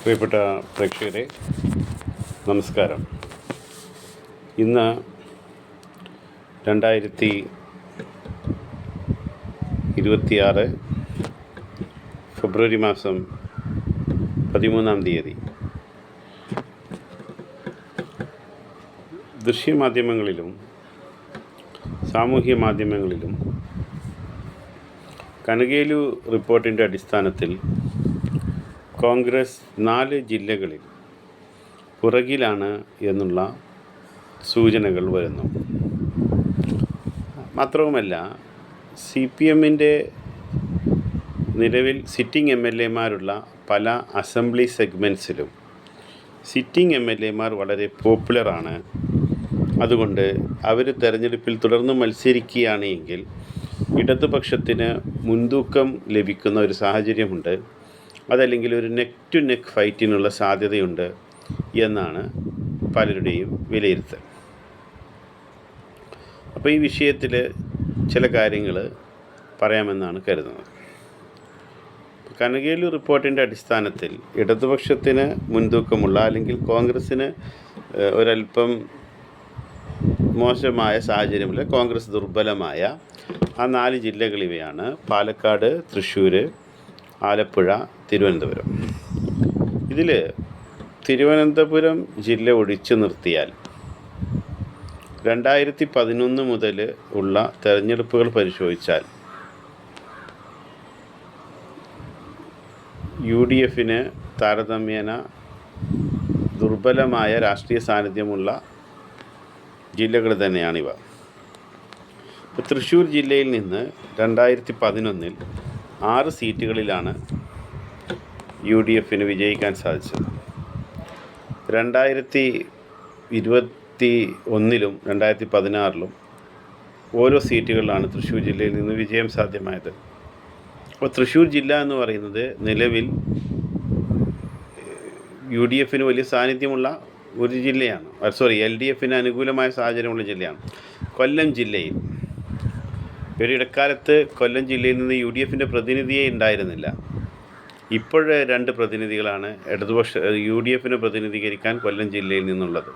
പ്രിയപ്പെട്ട പ്രേക്ഷകരെ, നമസ്കാരം. ഇന്ന് 2026 ഫെബ്രുവരി മാസം 13-ാം തീയതി. ദൃശ്യമാധ്യമങ്ങളിലും സാമൂഹ്യ മാധ്യമങ്ങളിലും കനകേലു റിപ്പോർട്ടിൻ്റെ അടിസ്ഥാനത്തിൽ കോൺഗ്രസ് 4 ജില്ലകളിൽ പുറകിലാണ് എന്നുള്ള സൂചനകൾ വരുന്നു. മാത്രവുമല്ല, CPM-ൻ്റെ നിലവിൽ സിറ്റിംഗ് MLA-മാരുള്ള പല അസംബ്ലി സെഗ്മെൻറ്റ്സിലും സിറ്റിംഗ് MLA-മാർ വളരെ പോപ്പുലറാണ്. അതുകൊണ്ട് അവർ തെരഞ്ഞെടുപ്പിൽ തുടർന്ന് മത്സരിക്കുകയാണ് എങ്കിൽ ഇടതുപക്ഷത്തിന് മുൻതൂക്കം ലഭിക്കുന്ന ഒരു സാഹചര്യമുണ്ട്. അതല്ലെങ്കിൽ ഒരു നെക്ക് ടു നെക്ക് ഫൈറ്റിനുള്ള സാധ്യതയുണ്ട് എന്നാണ് പലരുടെയും വിലയിരുത്തൽ. അപ്പോൾ ഈ വിഷയത്തിൽ ചില കാര്യങ്ങൾ പറയാമെന്നാണ് കരുതുന്നത്. കനകേലു റിപ്പോർട്ടിൻ്റെ അടിസ്ഥാനത്തിൽ ഇടതുപക്ഷത്തിന് മുൻതൂക്കമുള്ള അല്ലെങ്കിൽ കോൺഗ്രസ്സിന് ഒരല്പം മോശമായ സാഹചര്യമുള്ള, കോൺഗ്രസ് ദുർബലമായ ആ 4 ജില്ലകൾ ഇവയാണ്: പാലക്കാട്, തൃശ്ശൂർ, ആലപ്പുഴ, തിരുവനന്തപുരം. ഇതിൽ തിരുവനന്തപുരം ജില്ല ഒഴിച്ചു നിർത്തിയാൽ 2011 മുതൽ ഉള്ള തെരഞ്ഞെടുപ്പുകൾ പരിശോധിച്ചാൽ UDF-ന് താരതമ്യേന ദുർബലമായ രാഷ്ട്രീയ സാന്നിധ്യമുള്ള ജില്ലകൾ തന്നെയാണിവ. തൃശ്ശൂർ ജില്ലയിൽ നിന്ന് 2011-ൽ 6 സീറ്റുകളിലാണ് UDF-ന് വിജയിക്കാൻ സാധിച്ചത്. 2021-ലും 2016-ലും ഓരോ സീറ്റുകളിലാണ് തൃശ്ശൂർ ജില്ലയിൽ നിന്ന് വിജയം സാധ്യമായത്. അപ്പോൾ തൃശ്ശൂർ ജില്ല എന്ന് പറയുന്നത് നിലവിൽ UDF-ന് വലിയ സാന്നിധ്യമുള്ള ഒരു ജില്ലയാണ്. LDF-ന് അനുകൂലമായ സാഹചര്യമുള്ള ജില്ലയാണ്. കൊല്ലം ജില്ലയിൽ ഒരിടക്കാലത്ത് കൊല്ലം ജില്ലയിൽ നിന്ന് UDF-ൻ്റെ പ്രതിനിധിയെ ഉണ്ടായിരുന്നില്ല. ഇപ്പോൾ 2 പ്രതിനിധികളാണ് UDF-നെ പ്രതിനിധീകരിക്കാൻ കൊല്ലം ജില്ലയിൽ നിന്നുള്ളത്.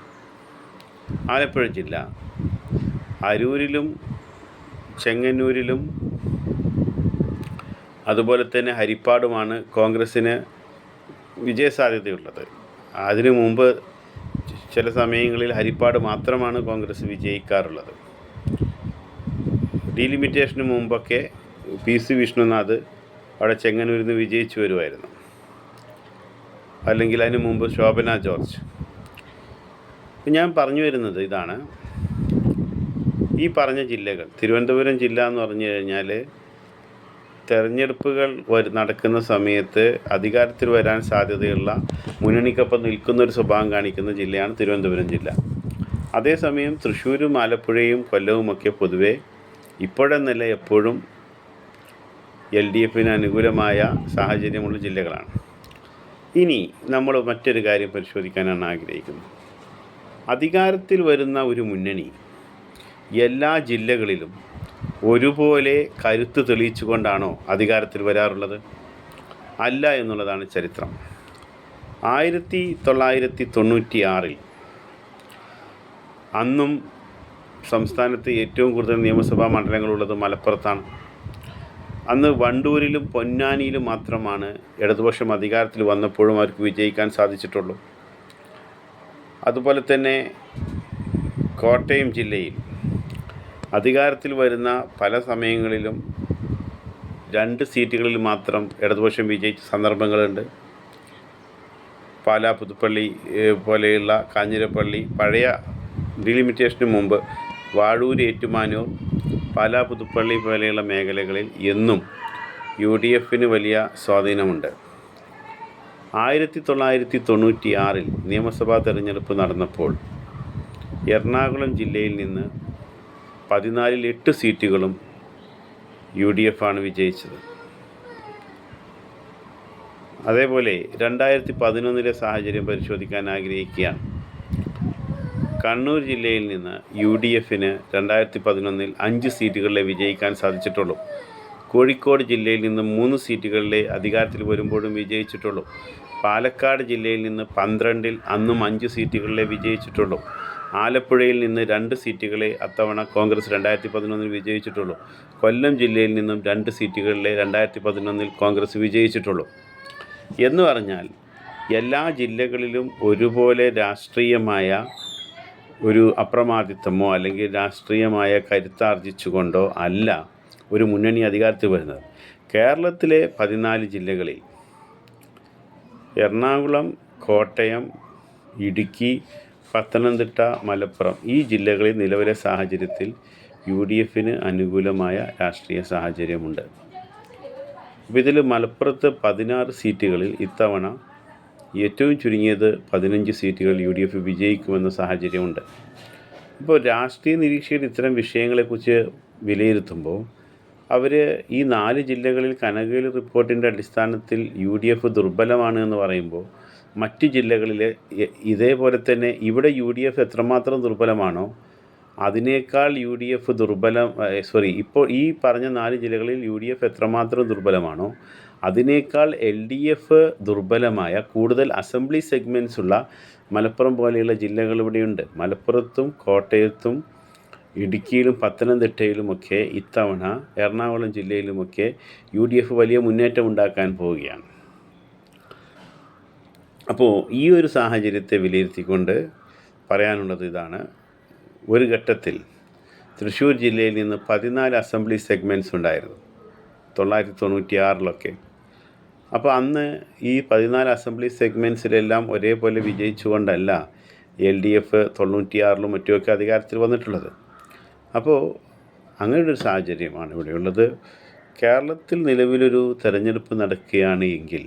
ആലപ്പുഴ ജില്ല, അരൂരിലും ചെങ്ങന്നൂരിലും അതുപോലെ തന്നെ ഹരിപ്പാടുമാണ് കോൺഗ്രസ്സിന് വിജയസാധ്യതയുള്ളത്. അതിനു മുമ്പ് ചില സമയങ്ങളിൽ ഹരിപ്പാട് മാത്രമാണ് കോൺഗ്രസ് വിജയിക്കാറുള്ളത്. ഡീലിമിറ്റേഷന് മുമ്പൊക്കെ PC വിഷ്ണുനാഥ് അവിടെ ചെങ്ങന്നൂരിൽ നിന്ന് വിജയിച്ചു വരുമായിരുന്നു. അല്ലെങ്കിൽ അതിന് മുമ്പ് ശോഭന ജോർജ്. ഞാൻ പറഞ്ഞു വരുന്നത് ഇതാണ്: ഈ പറഞ്ഞ ജില്ലകൾ, തിരുവനന്തപുരം ജില്ല എന്ന് പറഞ്ഞു കഴിഞ്ഞാൽ തെരഞ്ഞെടുപ്പുകൾ നടക്കുന്ന സമയത്ത് അധികാരത്തിൽ വരാൻ സാധ്യതയുള്ള മുന്നണിക്കൊപ്പം നിൽക്കുന്നൊരു സ്വഭാവം കാണിക്കുന്ന ജില്ലയാണ് തിരുവനന്തപുരം ജില്ല. അതേസമയം തൃശ്ശൂരും ആലപ്പുഴയും കൊല്ലവുമൊക്കെ പൊതുവെ ഇപ്പോഴെന്നല്ല എപ്പോഴും LDF-ന് അനുകൂലമായ സാഹചര്യമുള്ള ജില്ലകളാണ്. ഇനി നമ്മൾ മറ്റൊരു കാര്യം പരിശോധിക്കാനാണ് ആഗ്രഹിക്കുന്നത്. അധികാരത്തിൽ വരുന്ന ഒരു മുന്നണി എല്ലാ ജില്ലകളിലും ഒരുപോലെ കരുത്ത് തെളിയിച്ചുകൊണ്ടാണോ അധികാരത്തിൽ വരാറുള്ളത്? അല്ല എന്നുള്ളതാണ് ചരിത്രം. 1996-ൽ അന്നും സംസ്ഥാനത്ത് ഏറ്റവും കൂടുതൽ നിയമസഭാ മണ്ഡലങ്ങളുള്ളത് മലപ്പുറത്താണ്. അന്ന് വണ്ടൂരിലും പൊന്നാനിയിലും മാത്രമാണ് ഇടതുപക്ഷം അധികാരത്തിൽ വന്നപ്പോഴും അവർക്ക് വിജയിക്കാൻ സാധിച്ചിട്ടുള്ളൂ. അതുപോലെ തന്നെ കോട്ടയം ജില്ലയിൽ അധികാരത്തിൽ വരുന്ന പല സമയങ്ങളിലും 2 സീറ്റുകളിൽ മാത്രം ഇടതുപക്ഷം വിജയിച്ച സന്ദർഭങ്ങളുണ്ട്. പാലാ, പുതുപ്പള്ളി പോലെയുള്ള, കാഞ്ഞിരപ്പള്ളി, പഴയ ഡീലിമിറ്റേഷന് മുമ്പ് വാഴൂർ, ഏറ്റുമാനൂർ, പാലാ, പുതുപ്പള്ളി പോലെയുള്ള മേഖലകളിൽ എന്നും UDF-ന് വലിയ സ്വാധീനമുണ്ട്. 1996-ൽ നിയമസഭാ തെരഞ്ഞെടുപ്പ് നടന്നപ്പോൾ എറണാകുളം ജില്ലയിൽ നിന്ന് 14-ൽ 8 സീറ്റുകളും UDF-ആണ് വിജയിച്ചത്. അതേപോലെ 2011-ലെ സാഹചര്യം പരിശോധിക്കാൻ ആഗ്രഹിക്കുകയാണ്. കണ്ണൂർ ജില്ലയിൽ നിന്ന് UDF-ന് 2011-ൽ 5 സീറ്റുകളിലെ വിജയിക്കാൻ സാധിച്ചിട്ടുള്ളൂ. കോഴിക്കോട് ജില്ലയിൽ നിന്ന് 3 സീറ്റുകളിലെ അധികാരത്തിൽ വരുമ്പോഴും വിജയിച്ചിട്ടുള്ളൂ. പാലക്കാട് ജില്ലയിൽ നിന്ന് 12-ൽ അന്നും 5 സീറ്റുകളിലേ വിജയിച്ചിട്ടുള്ളൂ. ആലപ്പുഴയിൽ നിന്ന് 2 സീറ്റുകളെ അത്തവണ കോൺഗ്രസ് 2011 വിജയിച്ചിട്ടുള്ളൂ. കൊല്ലം ജില്ലയിൽ നിന്നും 2 സീറ്റുകളിലെ 2011 കോൺഗ്രസ് വിജയിച്ചിട്ടുള്ളൂ. എന്ന് പറഞ്ഞാൽ എല്ലാ ജില്ലകളിലും ഒരുപോലെ രാഷ്ട്രീയമായ ഒരു അപ്രമാദിത്വമോ അല്ലെങ്കിൽ രാഷ്ട്രീയമായ കരുത്താർജിച്ചുകൊണ്ടോ അല്ല ഒരു മുന്നണി അധികാരത്തിൽ വരുന്നത്. കേരളത്തിലെ 14 ജില്ലകളിൽ എറണാകുളം, കോട്ടയം, ഇടുക്കി, പത്തനംതിട്ട, മലപ്പുറം ഈ ജില്ലകളിൽ നിലവിലെ സാഹചര്യത്തിൽ UDFന് അനുകൂലമായ രാഷ്ട്രീയ സാഹചര്യമുണ്ട്. അപ്പോൾ ഇതിൽ മലപ്പുറത്ത് 16 സീറ്റുകളിൽ ഇത്തവണ ഏറ്റവും ചുരുങ്ങിയത് 15 സീറ്റുകൾ UDF വിജയിക്കുമെന്ന സാഹചര്യമുണ്ട്. ഇപ്പോൾ രാഷ്ട്രീയ നിരീക്ഷകർ ഇത്തരം വിഷയങ്ങളെക്കുറിച്ച് വിലയിരുത്തുമ്പോൾ അവർ ഈ 4 ജില്ലകളിൽ കനകേലി റിപ്പോർട്ടിൻ്റെ അടിസ്ഥാനത്തിൽ UDF ദുർബലമാണ് എന്ന് പറയുമ്പോൾ മറ്റ് ജില്ലകളിലെ ഇതേപോലെ തന്നെ ഇവിടെ UDF എത്രമാത്രം ദുർബലമാണോ അതിനേക്കാൾ UDF ഇപ്പോൾ ഈ പറഞ്ഞ 4 ജില്ലകളിൽ UDF എത്രമാത്രം ദുർബലമാണോ അതിനേക്കാൾ LDF ദുർബലമായ കൂടുതൽ അസംബ്ലി സെഗ്മെൻറ്റ്സ് ഉള്ള മലപ്പുറം പോലെയുള്ള ജില്ലകൾ ഇവിടെയുണ്ട്. മലപ്പുറത്തും കോട്ടയത്തും ഇടുക്കിയിലും പത്തനംതിട്ടയിലുമൊക്കെ ഇത്തവണ എറണാകുളം ജില്ലയിലുമൊക്കെ UDF വലിയ മുന്നേറ്റം ഉണ്ടാക്കാൻ പോവുകയാണ്. അപ്പോൾ ഈ ഒരു സാഹചര്യത്തെ വിലയിരുത്തിക്കൊണ്ട് പറയാനുള്ളത് ഇതാണ്. ഒരു ഘട്ടത്തിൽ തൃശ്ശൂർ ജില്ലയിൽ നിന്ന് 14 അസംബ്ലി സെഗ്മെൻറ്റ്സ് ഉണ്ടായിരുന്നു 1996-ലൊക്കെ. അപ്പോൾ അന്ന് ഈ 14 അസംബ്ലി സെഗ്മെൻറ്റ്സിലെല്ലാം ഒരേപോലെ വിജയിച്ചുകൊണ്ടല്ല LDF 96-ലും മറ്റുമൊക്കെ അധികാരത്തിൽ വന്നിട്ടുള്ളത്. അപ്പോൾ അങ്ങനെയൊരു സാഹചര്യമാണ് ഇവിടെയുള്ളത്. കേരളത്തിൽ നിലവിലൊരു തെരഞ്ഞെടുപ്പ് നടക്കുകയാണ് എങ്കിൽ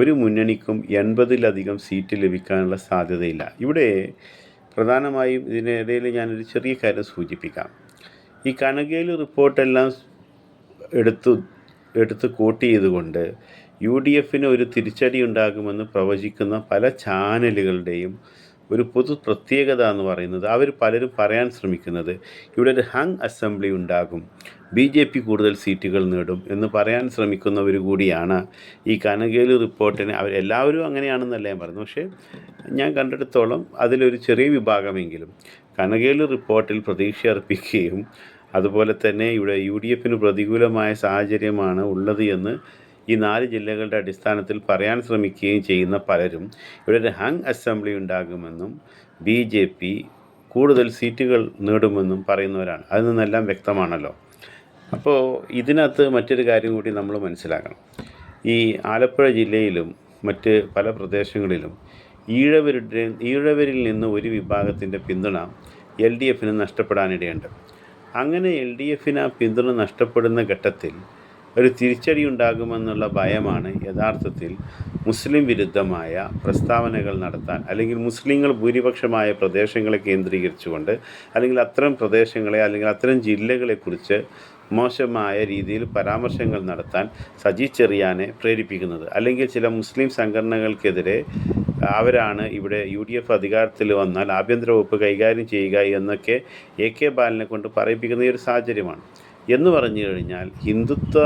ഒരു മുന്നണിക്കും 80-ലധികം സീറ്റ് ലഭിക്കാനുള്ള സാധ്യതയില്ല. ഇവിടെ പ്രധാനമായും ഇതിനിടയിൽ ഞാനൊരു ചെറിയ കാര്യം സൂചിപ്പിക്കാം. ഈ കനകേലി റിപ്പോർട്ടെല്ലാം എടുത്ത് കോട്ട് ചെയ്തുകൊണ്ട് UDFന് ഒരു തിരിച്ചടി ഉണ്ടാകുമെന്ന് പ്രവചിക്കുന്ന പല ചാനലുകളുടെയും ഒരു പൊതു പ്രത്യേകത എന്ന് പറയുന്നത് അവർ പലരും പറയാൻ ശ്രമിക്കുന്നത് ഇവിടെ ഒരു ഹങ് അസംബ്ലി ഉണ്ടാകും, BJP കൂടുതൽ സീറ്റുകൾ നേടും എന്ന് പറയാൻ ശ്രമിക്കുന്നവർ കൂടിയാണ് ഈ കനകേലി റിപ്പോർട്ടിനെ. എല്ലാവരും അങ്ങനെയാണെന്നല്ല ഞാൻ പറയുന്നത്, പക്ഷേ ഞാൻ കണ്ടെടുത്തോളം അതിലൊരു ചെറിയ വിഭാഗമെങ്കിലും കനകേലി റിപ്പോർട്ടിൽ പ്രതീക്ഷ അർപ്പിക്കുകയും അതുപോലെ തന്നെ ഇവിടെ UDFന് പ്രതികൂലമായ സാഹചര്യമാണ് ഉള്ളത് എന്ന് ഈ 4 ജില്ലകളുടെ അടിസ്ഥാനത്തിൽ പറയാൻ ശ്രമിക്കുകയും ചെയ്യുന്ന പലരും ഇവിടെ ഒരു ഹങ് അസംബ്ലി ഉണ്ടാകുമെന്നും BJP കൂടുതൽ സീറ്റുകൾ നേടുമെന്നും പറയുന്നവരാണ്. അതിൽ നിന്നെല്ലാം വ്യക്തമാണല്ലോ. അപ്പോൾ ഇതിനകത്ത് മറ്റൊരു കാര്യം കൂടി നമ്മൾ മനസ്സിലാക്കണം. ഈ ആലപ്പുഴ ജില്ലയിലും മറ്റ് പല പ്രദേശങ്ങളിലും ഈഴവരിൽ നിന്ന് ഒരു വിഭാഗത്തിൻ്റെ പിന്തുണ LDFന് നഷ്ടപ്പെടാനിടയുണ്ട്. അങ്ങനെ LDFന് ആ പിന്തുണ നഷ്ടപ്പെടുന്ന ഘട്ടത്തിൽ ഒരു തിരിച്ചടി ഉണ്ടാകുമെന്നുള്ള ഭയമാണ് യഥാർത്ഥത്തിൽ മുസ്ലിം വിരുദ്ധമായ പ്രസ്താവനകൾ നടത്താൻ അല്ലെങ്കിൽ മുസ്ലിങ്ങൾ ഭൂരിപക്ഷമായ പ്രദേശങ്ങളെ കേന്ദ്രീകരിച്ചുകൊണ്ട് അല്ലെങ്കിൽ അത്തരം പ്രദേശങ്ങളെ അല്ലെങ്കിൽ അത്തരം ജില്ലകളെക്കുറിച്ച് മോശമായ രീതിയിൽ പരാമർശങ്ങൾ നടത്താൻ സജി ചെറിയാനെ പ്രേരിപ്പിക്കുന്നത്. അല്ലെങ്കിൽ ചില മുസ്ലിം സംഘടനകൾക്കെതിരെ അവരാണ് ഇവിടെ UDF അധികാരത്തിൽ വന്നാൽ ആഭ്യന്തര വകുപ്പ് കൈകാര്യം ചെയ്യുക എന്നൊക്കെ AK ബാലനെ കൊണ്ട് പറയിപ്പിക്കുന്ന ഒരു സാഹചര്യമാണ്. എന്ന് പറഞ്ഞു കഴിഞ്ഞാൽ ഹിന്ദുത്വ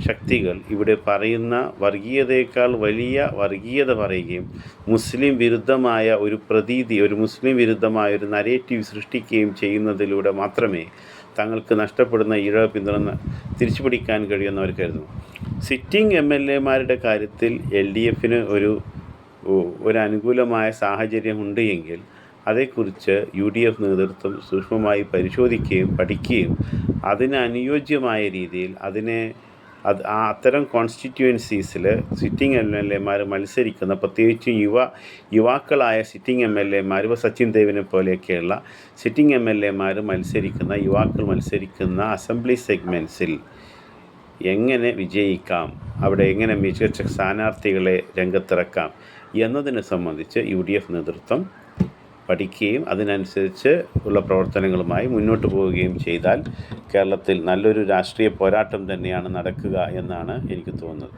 ശക്തികൾ ഇവിടെ പറയുന്ന വർഗീയതയേക്കാൾ വലിയ വർഗീയത പറയുകയും മുസ്ലിം വിരുദ്ധമായ ഒരു പ്രതീതി, ഒരു മുസ്ലിം വിരുദ്ധമായ ഒരു നരേറ്റീവ് സൃഷ്ടിക്കുകയും ചെയ്യുന്നതിലൂടെ മാത്രമേ തങ്ങൾക്ക് നഷ്ടപ്പെടുന്ന ഈഴവ പിന്തുണ തിരിച്ചു പിടിക്കാൻ കഴിയുമെന്നവർ കരുതുന്നു. സിറ്റിംഗ് MLAമാരുടെ കാര്യത്തിൽ LDFന് ഒരു അനുകൂലമായ സാഹചര്യമുണ്ട് എങ്കിൽ അതേക്കുറിച്ച് UDF നേതൃത്വം സൂക്ഷ്മമായി പരിശോധിക്കുകയും പഠിക്കുകയും അതിന് അനുയോജ്യമായ രീതിയിൽ അത്തരം കോൺസ്റ്റിറ്റ്യുവൻസീസിൽ സിറ്റിംഗ് MLAമാർ മത്സരിക്കുന്ന, പ്രത്യേകിച്ച് യുവാക്കളായ സിറ്റിംഗ് MLAമാർ, ഇപ്പോൾ സച്ചിൻ ദേവിനെ പോലെയൊക്കെയുള്ള സിറ്റിംഗ് MLAമാർ മത്സരിക്കുന്ന, യുവാക്കൾ മത്സരിക്കുന്ന അസംബ്ലി സെഗ്മെൻറ്റ്സിൽ എങ്ങനെ വിജയിക്കാം, അവിടെ എങ്ങനെ മികച്ച സ്ഥാനാർത്ഥികളെ രംഗത്തിറക്കാം എന്നതിനെ സംബന്ധിച്ച് UDF നേതൃത്വം പഠിക്കുകയും അതിനനുസരിച്ച് ഉള്ള പ്രവർത്തനങ്ങളുമായി മുന്നോട്ട് പോവുകയും ചെയ്താൽ കേരളത്തിൽ നല്ലൊരു രാഷ്ട്രീയ പോരാട്ടം തന്നെയാണ് നടക്കുക എന്നാണ് എനിക്ക് തോന്നുന്നത്.